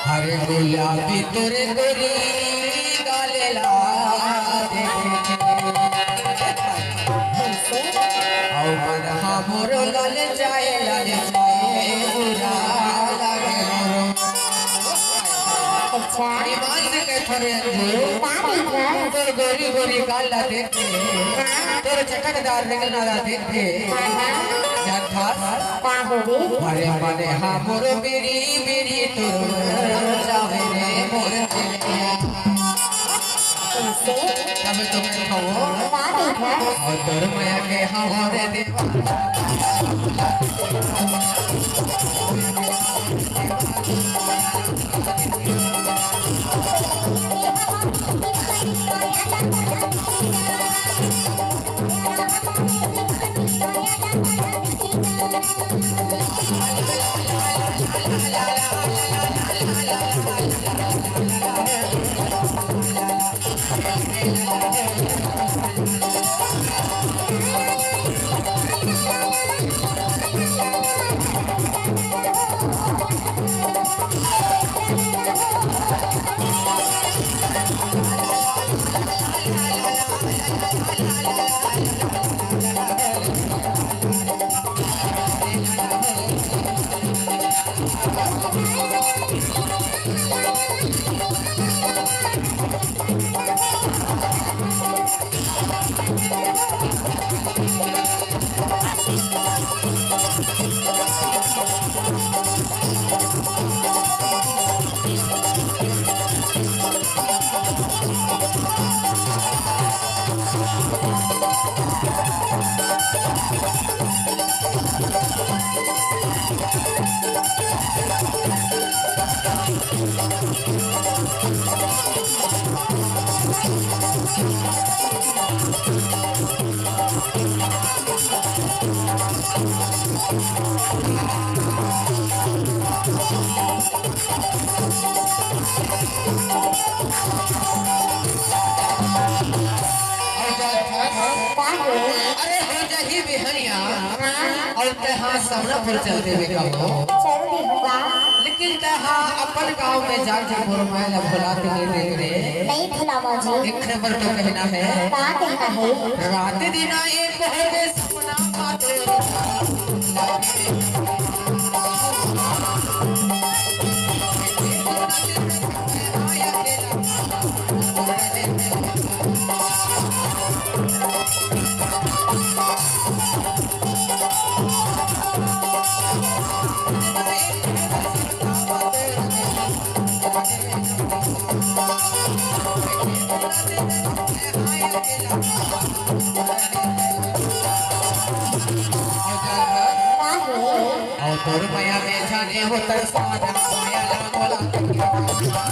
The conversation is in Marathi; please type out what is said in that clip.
हरे गुलाबी तोरे गोरी गाले ला आओ मन हमरो लाले जाए बुरा लागे मोरो पानी मांस के थोड़े तोर गोरी गोरी गाला देखे तोर चटकदार रंगना देखे मारे माने हमरो बेरी बेरी तोर जावे रे मोर चलिया तब तुम्हें खाओ और तोर माया के हमारे देवा अरे हो जाही बिहनिया और तहाँ सामना पर चलते हुए कहो लेकिन तहाँ अपन गांव में जाके फरमाया भुला के ले रे नहीं भुलावा जी एक खबर तो कहना है क्या कहना है रात दिन एक है सपना पाते और तोर माया में जाने हो तरसाना माया बोला